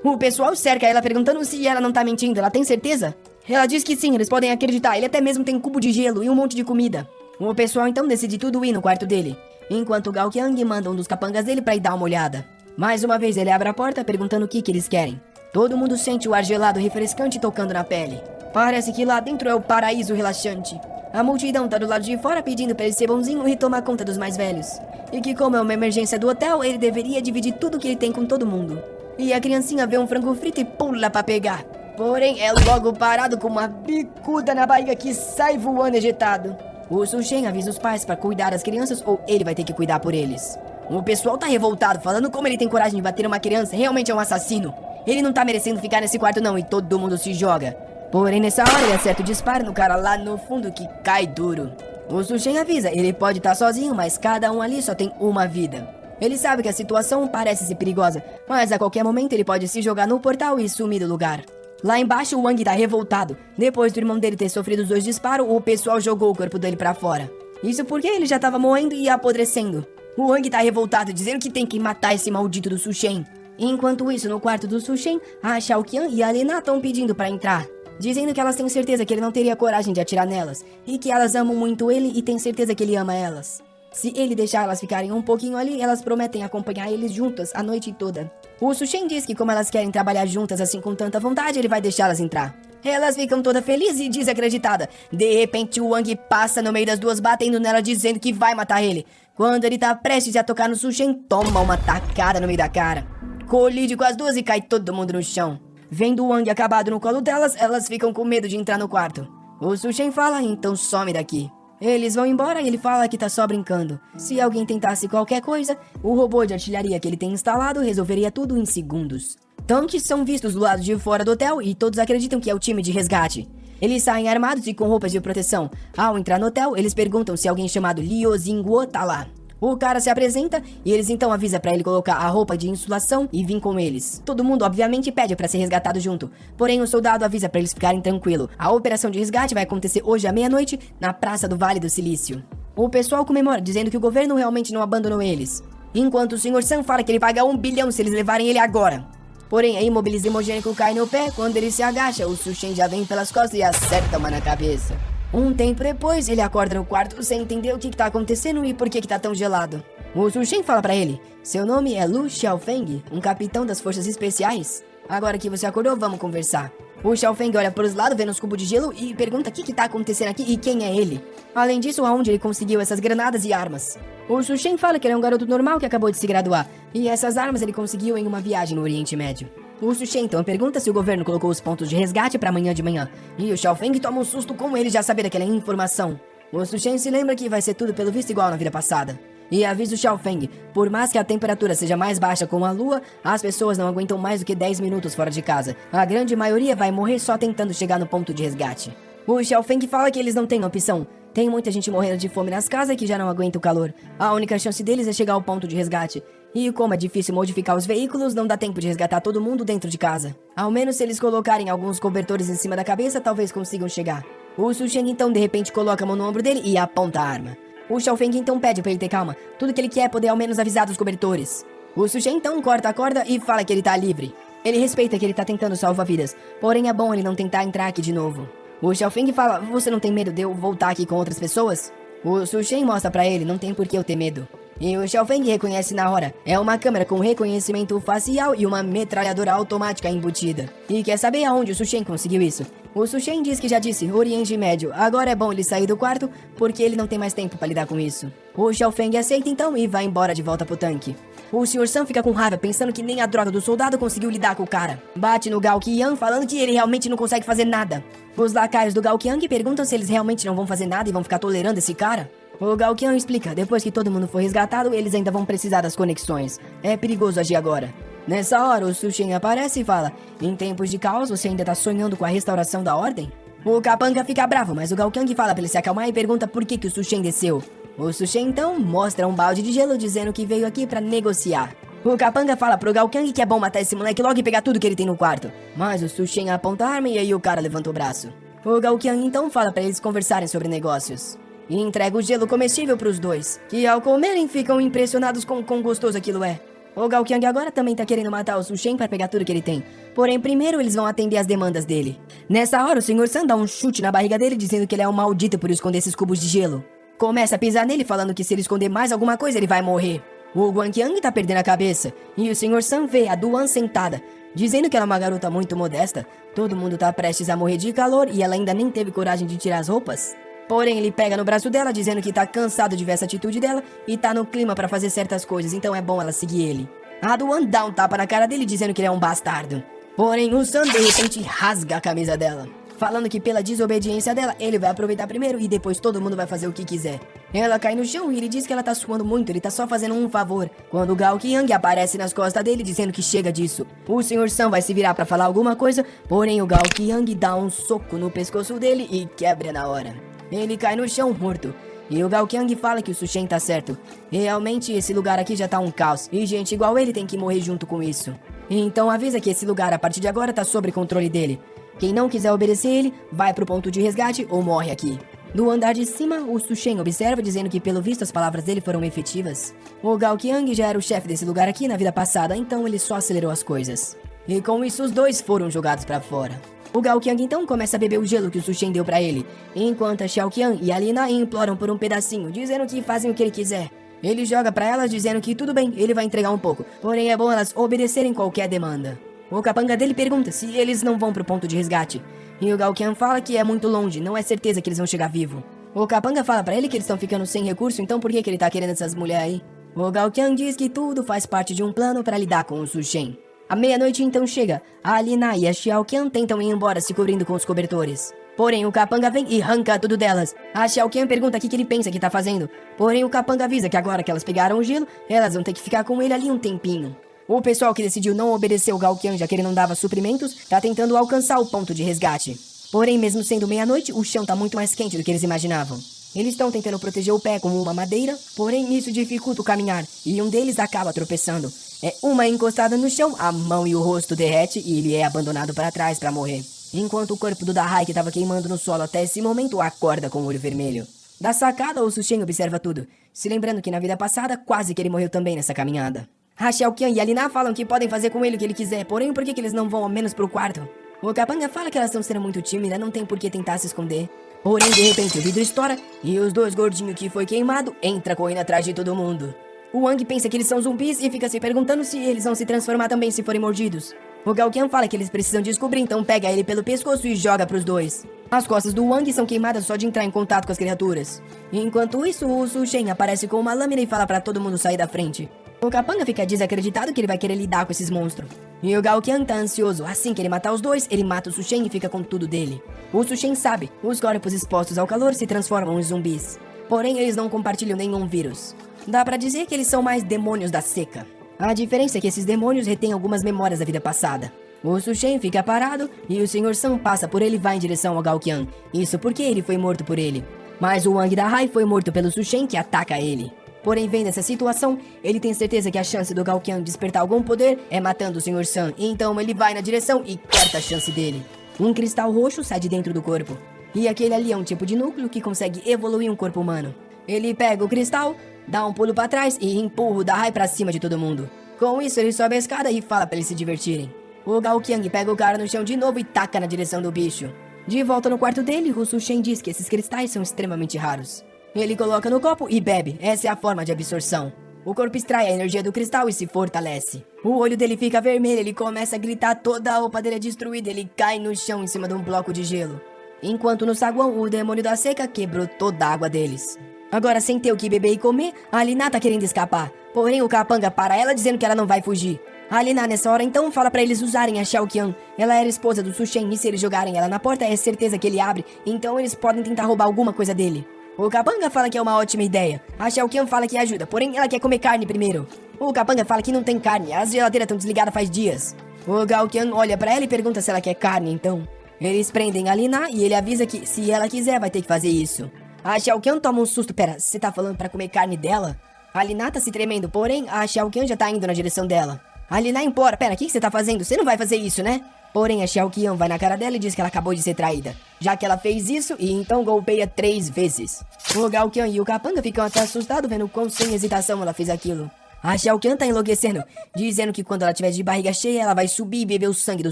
O pessoal cerca ela perguntando se ela não tá mentindo, ela tem certeza? Ela diz que sim, eles podem acreditar, ele até mesmo tem cubo de gelo e um monte de comida. O pessoal então decide tudo ir no quarto dele, enquanto o Gao Qiang manda um dos capangas dele pra ir dar uma olhada. Mais uma vez ele abre a porta perguntando o que eles querem. Todo mundo sente o ar gelado refrescante tocando na pele. Parece que lá dentro é o paraíso relaxante. A multidão tá do lado de fora pedindo pra ele ser bonzinho e tomar conta dos mais velhos. E que como é uma emergência do hotel, ele deveria dividir tudo que ele tem com todo mundo. E a criancinha vê um frango frito e pula pra pegar. Porém, é logo parado com uma bicuda na barriga que sai voando ejetado. O Su Shen avisa os pais pra cuidar das crianças ou ele vai ter que cuidar por eles. O pessoal tá revoltado, falando como ele tem coragem de bater uma criança, realmente é um assassino. Ele não tá merecendo ficar nesse quarto não, e todo mundo se joga. Porém, nessa hora ele acerta o disparo no cara lá no fundo que cai duro. O Su Shen avisa, ele pode estar sozinho, mas cada um ali só tem uma vida. Ele sabe que a situação parece ser perigosa, mas a qualquer momento ele pode se jogar no portal e sumir do lugar. Lá embaixo, o Wang tá revoltado. Depois do irmão dele ter sofrido os 2 disparos, o pessoal jogou o corpo dele pra fora. Isso porque ele já tava morrendo e apodrecendo. O Wang tá revoltado, dizendo que tem que matar esse maldito do Su Shen. Enquanto isso, no quarto do Su Shen, a Xiaoqian e a Lina estão pedindo pra entrar, dizendo que elas têm certeza que ele não teria coragem de atirar nelas, e que elas amam muito ele e têm certeza que ele ama elas. Se ele deixar elas ficarem um pouquinho ali, elas prometem acompanhar eles juntas a noite toda. O Sushen diz que como elas querem trabalhar juntas assim com tanta vontade, ele vai deixá-las entrar. Elas ficam toda felizes e desacreditadas. De repente o Wang passa no meio das duas, batendo nela dizendo que vai matar ele. Quando ele tá prestes a tocar no Sushen, toma uma tacada no meio da cara. Colide com as duas e cai todo mundo no chão. Vendo o Wang acabado no colo delas, elas ficam com medo de entrar no quarto. O Sushen fala, então some daqui. Eles vão embora e ele fala que tá só brincando. Se alguém tentasse qualquer coisa, o robô de artilharia que ele tem instalado resolveria tudo em segundos. Tanques são vistos do lado de fora do hotel e todos acreditam que é o time de resgate. Eles saem armados e com roupas de proteção. Ao entrar no hotel, eles perguntam se alguém chamado Liu Xingguo tá lá. O cara se apresenta e eles então avisam pra ele colocar a roupa de insulação e vir com eles. Todo mundo obviamente pede pra ser resgatado junto, porém o soldado avisa pra eles ficarem tranquilos. A operação de resgate vai acontecer hoje à meia-noite na Praça do Vale do Silício. O pessoal comemora dizendo que o governo realmente não abandonou eles, enquanto o Sr. Sam fala que ele paga 1 bilhão se eles levarem ele agora. Porém, a imobiliza hemogênico cai no pé. Quando ele se agacha, o Sushen já vem pelas costas e acerta uma na cabeça. Um tempo depois, ele acorda no quarto sem entender o que tá acontecendo e por que tá tão gelado. O Sushen fala pra ele, seu nome é Lu Xiaofeng, um capitão das forças especiais? Agora que você acordou, vamos conversar. O Xiaofeng olha pros lados, vendo os cubos de gelo e pergunta o que tá acontecendo aqui e quem é ele. Além disso, aonde ele conseguiu essas granadas e armas. O Sushen fala que ele é um garoto normal que acabou de se graduar, e essas armas ele conseguiu em uma viagem no Oriente Médio. O Sushen então pergunta se o governo colocou os pontos de resgate pra amanhã de manhã, e o Xiaofeng toma um susto como ele já saber daquela informação. O Sushen se lembra que vai ser tudo pelo visto igual na vida passada. E avisa o Xiaofeng, por mais que a temperatura seja mais baixa com a lua, as pessoas não aguentam mais do que 10 minutos fora de casa. A grande maioria vai morrer só tentando chegar no ponto de resgate. O Xiaofeng fala que eles não têm opção. Tem muita gente morrendo de fome nas casas que já não aguenta o calor. A única chance deles é chegar ao ponto de resgate. E como é difícil modificar os veículos, não dá tempo de resgatar todo mundo dentro de casa. Ao menos se eles colocarem alguns cobertores em cima da cabeça, talvez consigam chegar. O Sushen então de repente coloca a mão no ombro dele e aponta a arma. O Xiaofeng então pede pra ele ter calma. Tudo que ele quer é poder ao menos avisar dos cobertores. O Sushen então corta a corda e fala que ele tá livre. Ele respeita que ele tá tentando salvar vidas, porém é bom ele não tentar entrar aqui de novo. O Xiaofeng fala, você não tem medo de eu voltar aqui com outras pessoas? O Sushen mostra pra ele, não tem por que eu ter medo. E o Xiaofeng reconhece na hora. É uma câmera com reconhecimento facial e uma metralhadora automática embutida. E quer saber aonde o Sushen conseguiu isso? O Sushen diz que já disse, Oriente Médio. Agora é bom ele sair do quarto, porque ele não tem mais tempo pra lidar com isso. O Xiaofeng aceita então e vai embora de volta pro tanque. O Sr. Sam fica com raiva, pensando que nem a droga do soldado conseguiu lidar com o cara. Bate no Gao Qiang, falando que ele realmente não consegue fazer nada. Os lacaios do Gao Qiang perguntam se eles realmente não vão fazer nada e vão ficar tolerando esse cara. O Gao Qiang explica, depois que todo mundo for resgatado, eles ainda vão precisar das conexões. É perigoso agir agora. Nessa hora, o Sushen aparece e fala, em tempos de caos, você ainda tá sonhando com a restauração da ordem? O Kapanga fica bravo, mas o Gao Qiang fala pra ele se acalmar e pergunta por que o Sushen desceu. O Sushen então mostra um balde de gelo dizendo que veio aqui pra negociar. O Kapanga fala pro Gao Qiang que é bom matar esse moleque logo e pegar tudo que ele tem no quarto. Mas o Sushen aponta a arma e aí o cara levanta o braço. O Gao Qiang então fala pra eles conversarem sobre negócios. E entrega o gelo comestível pros dois, que ao comerem ficam impressionados com quão gostoso aquilo é. O Gao Qiang agora também tá querendo matar o Sushen pra pegar tudo que ele tem. Porém, primeiro eles vão atender as demandas dele. Nessa hora, o Sr. Sam dá um chute na barriga dele dizendo que ele é um maldito por esconder esses cubos de gelo. Começa a pisar nele falando que se ele esconder mais alguma coisa ele vai morrer. O Guanqiang tá perdendo a cabeça. E o Sr. Sam vê a Duan sentada, dizendo que ela é uma garota muito modesta. Todo mundo tá prestes a morrer de calor e ela ainda nem teve coragem de tirar as roupas. Porém, ele pega no braço dela, dizendo que tá cansado de ver essa atitude dela e tá no clima pra fazer certas coisas, então é bom ela seguir ele. A Duan dá um tapa na cara dele, dizendo que ele é um bastardo. Porém, o Sam de repente rasga a camisa dela, falando que pela desobediência dela, ele vai aproveitar primeiro e depois todo mundo vai fazer o que quiser. Ela cai no chão e ele diz que ela tá suando muito, ele tá só fazendo um favor. Quando o Gao Qiang aparece nas costas dele, dizendo que chega disso. O Sr. Sam vai se virar pra falar alguma coisa, porém o Gao Qiang dá um soco no pescoço dele e quebra na hora. Ele cai no chão morto. E o Gao Qiang fala que o Sushen tá certo. Realmente esse lugar aqui já tá um caos. E gente igual ele tem que morrer junto com isso. Então avisa que esse lugar a partir de agora tá sob controle dele. Quem não quiser obedecer ele, vai pro ponto de resgate ou morre aqui. No andar de cima, o Sushen observa dizendo que pelo visto as palavras dele foram efetivas. O Gao Qiang já era o chefe desse lugar aqui na vida passada, então ele só acelerou as coisas. E com isso os dois foram jogados pra fora. O Gao Qiang então começa a beber o gelo que o Su Shen deu pra ele, enquanto a Xiao Qian e a Li Na imploram por um pedacinho, dizendo que fazem o que ele quiser. Ele joga pra elas dizendo que tudo bem, ele vai entregar um pouco, porém é bom elas obedecerem qualquer demanda. O capanga dele pergunta se eles não vão pro ponto de resgate, e o Gao Qian fala que é muito longe, não é certeza que eles vão chegar vivo. O capanga fala pra ele que eles estão ficando sem recurso, então por que ele tá querendo essas mulheres aí? O Gao Qian diz que tudo faz parte de um plano pra lidar com o Su Shen. A meia-noite então chega, a Li Na e a Xiao Qian tentam ir embora se cobrindo com os cobertores. Porém, o capanga vem e arranca tudo delas. A Xiao Qian pergunta o que ele pensa que tá fazendo. Porém, o capanga avisa que agora que elas pegaram o gelo, elas vão ter que ficar com ele ali um tempinho. O pessoal que decidiu não obedecer o Gao Qian, já que ele não dava suprimentos, tá tentando alcançar o ponto de resgate. Porém, mesmo sendo meia-noite, o chão tá muito mais quente do que eles imaginavam. Eles estão tentando proteger o pé com uma madeira, porém isso dificulta o caminhar, e um deles acaba tropeçando. É uma encostada no chão, a mão e o rosto derrete e ele é abandonado para trás para morrer. Enquanto o corpo do Dahai, que estava queimando no solo até esse momento, acorda com o olho vermelho. Da sacada, o Su Shen observa tudo, se lembrando que na vida passada quase que ele morreu também nessa caminhada. A Xiao Qian e a Li Na falam que podem fazer com ele o que ele quiser, porém por que eles não vão ao menos pro quarto? O capanga fala que elas estão sendo muito tímidas, não tem por que tentar se esconder. Porém, de repente, o vidro estoura e os dois gordinhos que foi queimado entra correndo atrás de todo mundo. O Wang pensa que eles são zumbis e fica se perguntando se eles vão se transformar também se forem mordidos. O Gao Qian fala que eles precisam descobrir, então pega ele pelo pescoço e joga pros dois. As costas do Wang são queimadas só de entrar em contato com as criaturas. Enquanto isso, o Su Shen aparece com uma lâmina e fala pra todo mundo sair da frente. O capanga fica desacreditado que ele vai querer lidar com esses monstros. E o Gao Qian tá ansioso. Assim que ele matar os dois, ele mata o Su Shen e fica com tudo dele. O Su Shen sabe, os corpos expostos ao calor se transformam em zumbis. Porém, eles não compartilham nenhum vírus. Dá pra dizer que eles são mais demônios da seca. A diferença é que esses demônios retêm algumas memórias da vida passada. O Su Shen fica parado e o Sr. Sun passa por ele e vai em direção ao Gao Qian. Isso porque ele foi morto por ele. Mas o Wang Dahai foi morto pelo Su Shen que ataca ele. Porém, vendo essa situação, ele tem certeza que a chance do Gao Qian despertar algum poder é matando o Sr. Sun. Então ele vai na direção e corta a chance dele. Um cristal roxo sai de dentro do corpo. E aquele ali é um tipo de núcleo que consegue evoluir um corpo humano. Ele pega o cristal, dá um pulo pra trás e empurra o Dahai pra cima de todo mundo. Com isso, ele sobe a escada e fala pra eles se divertirem. O Gao Qiang pega o cara no chão de novo e taca na direção do bicho. De volta no quarto dele, o Su Shen diz que esses cristais são extremamente raros. Ele coloca no copo e bebe, essa é a forma de absorção. O corpo extrai a energia do cristal e se fortalece. O olho dele fica vermelho, ele começa a gritar, toda a roupa dele é destruída, ele cai no chão em cima de um bloco de gelo. Enquanto no saguão, o demônio da seca quebrou toda a água deles. Agora, sem ter o que beber e comer, a Li Na tá querendo escapar. Porém, o capanga para ela dizendo que ela não vai fugir. A Li Na nessa hora então fala pra eles usarem a Xiao Qian. Ela era esposa do Su Shen e se eles jogarem ela na porta é certeza que ele abre, então eles podem tentar roubar alguma coisa dele. O capanga fala que é uma ótima ideia. A Xiao Qian fala que ajuda, porém ela quer comer carne primeiro. O capanga fala que não tem carne, as geladeiras estão desligadas faz dias. O Gao Qian olha pra ela e pergunta se ela quer carne então. Eles prendem a Li Na e ele avisa que se ela quiser vai ter que fazer isso. A Xiao Qian toma um susto. Pera, você tá falando pra comer carne dela? A Li Na tá se tremendo, porém a Xiao Qian já tá indo na direção dela. A Li Na implora, pera, o que você tá fazendo? Você não vai fazer isso, né? Porém a Xiao Qian vai na cara dela e diz que ela acabou de ser traída, já que ela fez isso e então golpeia 3 vezes. O Gao Qian e o capanga ficam até assustados vendo quão sem hesitação ela fez aquilo. A Xiao Qian tá enlouquecendo, dizendo que quando ela tiver de barriga cheia ela vai subir e beber o sangue do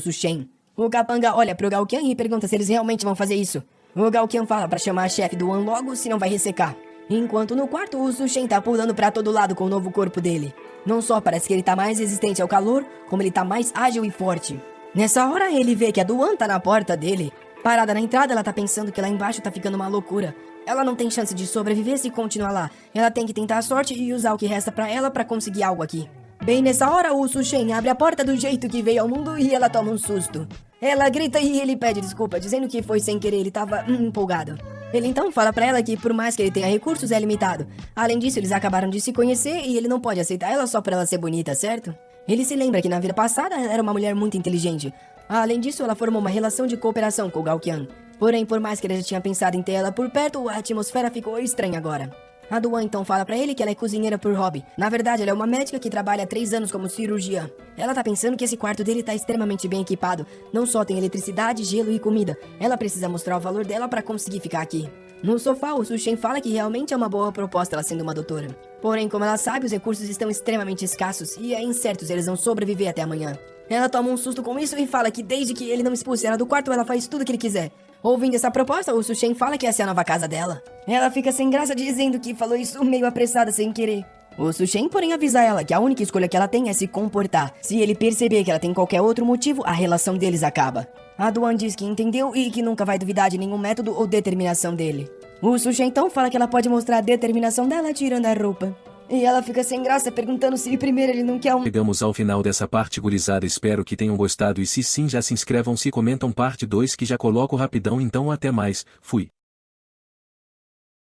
Su Shen. O capanga olha pro Gao Qian e pergunta se eles realmente vão fazer isso. O Gao Qian fala pra chamar a chefe do Wan logo, senão vai ressecar. Enquanto no quarto, o Su Shen tá pulando pra todo lado com o novo corpo dele. Não só parece que ele tá mais resistente ao calor, como ele tá mais ágil e forte. Nessa hora, ele vê que a Duan tá na porta dele. Parada na entrada, ela tá pensando que lá embaixo tá ficando uma loucura. Ela não tem chance de sobreviver se continuar lá. Ela tem que tentar a sorte e usar o que resta pra ela pra conseguir algo aqui. Bem nessa hora, o Su Shen abre a porta do jeito que veio ao mundo e ela toma um susto. Ela grita e ele pede desculpa, dizendo que foi sem querer, ele tava empolgado. Ele então fala pra ela que por mais que ele tenha recursos, é limitado. Além disso, eles acabaram de se conhecer e ele não pode aceitar ela só por ela ser bonita, certo? Ele se lembra que na vida passada ela era uma mulher muito inteligente. Além disso, ela formou uma relação de cooperação com o Gao Qian. Porém, por mais que ele já tinha pensado em ter ela por perto, a atmosfera ficou estranha agora. A Duan então fala pra ele que ela é cozinheira por hobby. Na verdade, ela é uma médica que trabalha há 3 anos como cirurgiã. Ela tá pensando que esse quarto dele tá extremamente bem equipado. Não só tem eletricidade, gelo e comida. Ela precisa mostrar o valor dela pra conseguir ficar aqui. No sofá, o Su Shen fala que realmente é uma boa proposta ela sendo uma doutora. Porém, como ela sabe, os recursos estão extremamente escassos e é incerto se eles vão sobreviver até amanhã. Ela toma um susto com isso e fala que desde que ele não expulse ela do quarto, ela faz tudo o que ele quiser. Ouvindo essa proposta, o Sushen fala que essa é a nova casa dela. Ela fica sem graça dizendo que falou isso meio apressada sem querer. O Sushen, porém, avisa ela que a única escolha que ela tem é se comportar. Se ele perceber que ela tem qualquer outro motivo, a relação deles acaba. A Duan diz que entendeu e que nunca vai duvidar de nenhum método ou determinação dele. O Sushen então fala que ela pode mostrar a determinação dela tirando a roupa. E ela fica sem graça perguntando se primeiro ele não quer um... Chegamos ao final dessa parte, gurizada, espero que tenham gostado e se sim, já se inscrevam, se comentam parte 2 que já coloco rapidão, então até mais, fui.